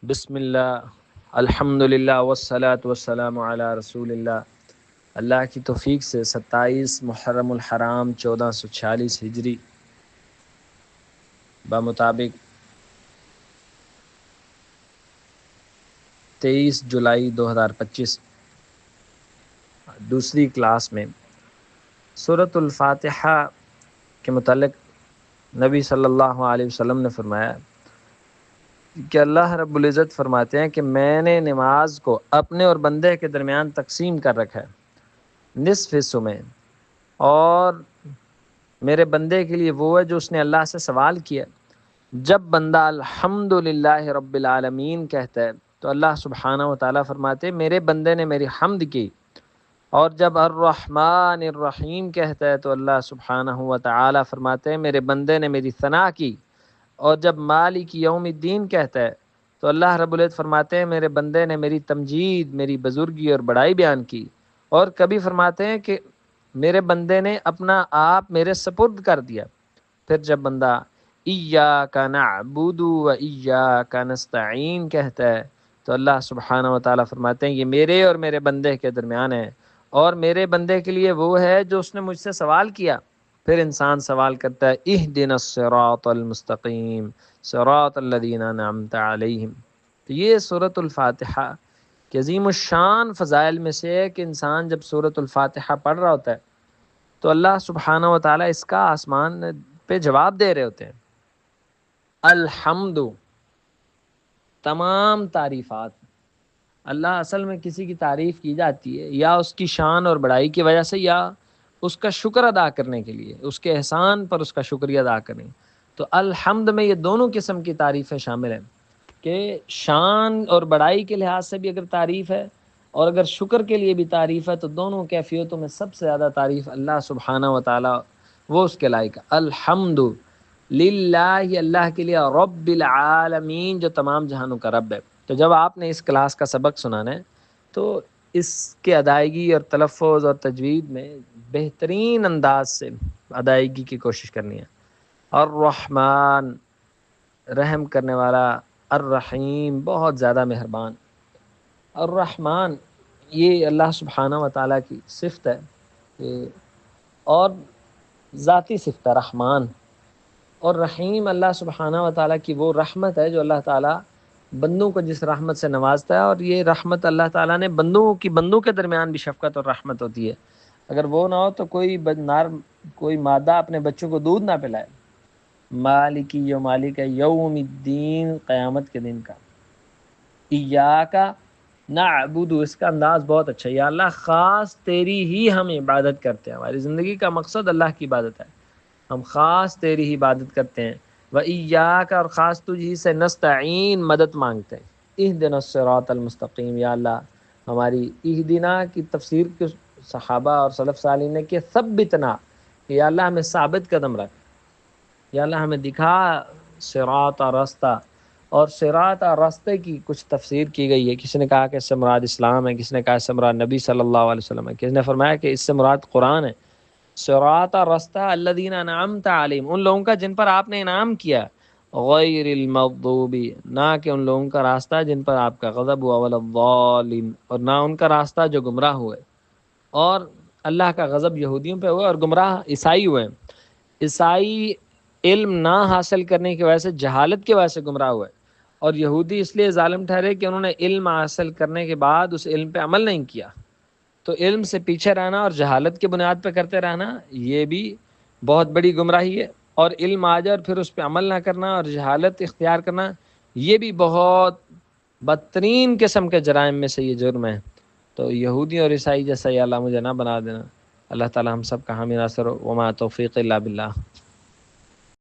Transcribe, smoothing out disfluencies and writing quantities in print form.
بسم اللہ، الحمد للہ والصلاة والسلام علی رسول اللہ۔ اللہ کی توفیق سے 27 محرم الحرام 1446 ہجری بمطابق 23 جولائی 2025 دوسری کلاس میں سورۃ الفاتحہ کے متعلق نبی صلی اللہ علیہ وسلم نے فرمایا کہ اللہ رب العزت فرماتے ہیں کہ میں نے نماز کو اپنے اور بندے کے درمیان تقسیم کر رکھا ہے نصف حصوں میں، اور میرے بندے کے لیے وہ ہے جو اس نے اللہ سے سوال کیا۔ جب بندہ الحمد للہ رب العالمین کہتا ہے تو اللہ سبحانہ و تعالیٰ فرماتے ہیں میرے بندے نے میری حمد کی، اور جب الرحمن الرحیم کہتا ہے تو اللہ سبحانہ و تعالیٰ فرماتے ہیں میرے بندے نے میری ثنا کی، اور جب مالک یوم الدین کہتا ہے تو اللہ رب العزت فرماتے ہیں میرے بندے نے میری تمجید، میری بزرگی اور بڑائی بیان کی، اور کبھی فرماتے ہیں کہ میرے بندے نے اپنا آپ میرے سپرد کر دیا۔ پھر جب بندہ ایاک نعبد و ایاک نستعین کہتا ہے تو اللہ سبحانہ و تعالیٰ فرماتے ہیں یہ میرے اور میرے بندے کے درمیان ہے، اور میرے بندے کے لیے وہ ہے جو اس نے مجھ سے سوال کیا۔ پھر انسان سوال کرتا ہے اہدنا الصراط المستقیم صراط الذین انعمت علیہم۔ تو یہ سورۃ الفاتحہ کہ عظیم الشان فضائل میں سے ہے کہ انسان جب سورۃ الفاتحہ پڑھ رہا ہوتا ہے تو اللہ سبحانہ و تعالیٰ اس کا آسمان پہ جواب دے رہے ہوتے ہیں۔ الحمد، تمام تعریفات۔ اللہ اصل میں کسی کی تعریف کی جاتی ہے یا اس کی شان اور بڑائی کی وجہ سے، یا اس کا شکر ادا کرنے کے لیے، اس کے احسان پر اس کا شکریہ ادا کریں۔ تو الحمد میں یہ دونوں قسم کی تعریفیں شامل ہیں کہ شان اور بڑائی کے لحاظ سے بھی اگر تعریف ہے اور اگر شکر کے لیے بھی تعریف ہے، تو دونوں کیفیتوں میں سب سے زیادہ تعریف اللہ سبحانہ و تعالیٰ وہ اس کے لائق ہے۔ الحمد للہ، اللہ کے لیے، رب العالمین جو تمام جہانوں کا رب ہے۔ تو جب آپ نے اس کلاس کا سبق سنانا ہے تو اس کے ادائیگی اور تلفظ اور تجوید میں بہترین انداز سے ادائیگی کی کوشش کرنی ہے۔ الرحمن، رحم کرنے والا، الرحیم، بہت زیادہ مہربان۔ الرحمن یہ اللہ سبحانہ و تعالیٰ کی صفت ہے اور ذاتی صفت ہے رحمان، اور رحیم اللہ سبحانہ و تعالیٰ کی وہ رحمت ہے جو اللہ تعالیٰ بندوں کو جس رحمت سے نوازتا ہے، اور یہ رحمت اللہ تعالیٰ نے بندوں کے درمیان بھی شفقت اور رحمت ہوتی ہے۔ اگر وہ نہ ہو تو کوئی مادہ اپنے بچوں کو دودھ نہ پلائے۔ مالکی جو مالک ہے یوم الدین، قیامت کے دن کا۔ ایاک نعبد، اس کا انداز بہت اچھا ہے، یا اللہ خاص تیری ہی ہم عبادت کرتے ہیں، ہماری زندگی کا مقصد اللہ کی عبادت ہے، ہم خاص تیری ہی عبادت کرتے ہیں۔ وَإِيَّاكَ، اور خاص تجھی سے، نستعین، مدد مانگتے ہیں۔ اہدنا الصراط المستقیم، یا اللہ ہماری اہدنا کی تفسیر کے صحابہ اور سلف صالحین نے کہ ثبتنا، یا اللہ ہمیں ثابت قدم رکھ، یا اللہ ہمیں دکھا صراط راستہ۔ اور صراط راستے کی کچھ تفسیر کی گئی ہے، کسی نے کہا کہ اس سے مراد اسلام ہے، کسی نے کہا اس سے مراد نبی صلی اللہ علیہ وسلم ہے، کسی نے فرمایا کہ اس سے مراد قرآن ہے۔ صراط راستہ الذین انعمت علیہم، ان لوگوں کا جن پر آپ نے انعام کیا، غیر المغضوب، نہ کہ ان لوگوں کا راستہ جن پر آپ کا غضب ہوا، ولا الضالین، اور نہ ان کا راستہ جو گمراہ ہوئے۔ اور اللہ کا غضب یہودیوں پہ ہوا اور گمراہ عیسائی ہوئے۔ عیسائی علم نہ حاصل کرنے کی وجہ سے، جہالت کی وجہ سے گمراہ ہوئے، اور یہودی اس لیے ظالم ٹھہرے کہ انہوں نے علم حاصل کرنے کے بعد اس علم پہ عمل نہیں کیا۔ تو علم سے پیچھے رہنا اور جہالت کی بنیاد پہ کرتے رہنا یہ بھی بہت بڑی گمراہی ہے، اور علم آ جائے اور پھر اس پہ عمل نہ کرنا اور جہالت اختیار کرنا یہ بھی بہت بدترین قسم کے جرائم میں سے یہ جرم ہے۔ تو یہودی اور عیسائی جیسا یا اللہ مجھے نہ بنا دینا۔ اللہ تعالی ہم سب کا حامی ناصر ہو۔ وما توفیق الا باللہ۔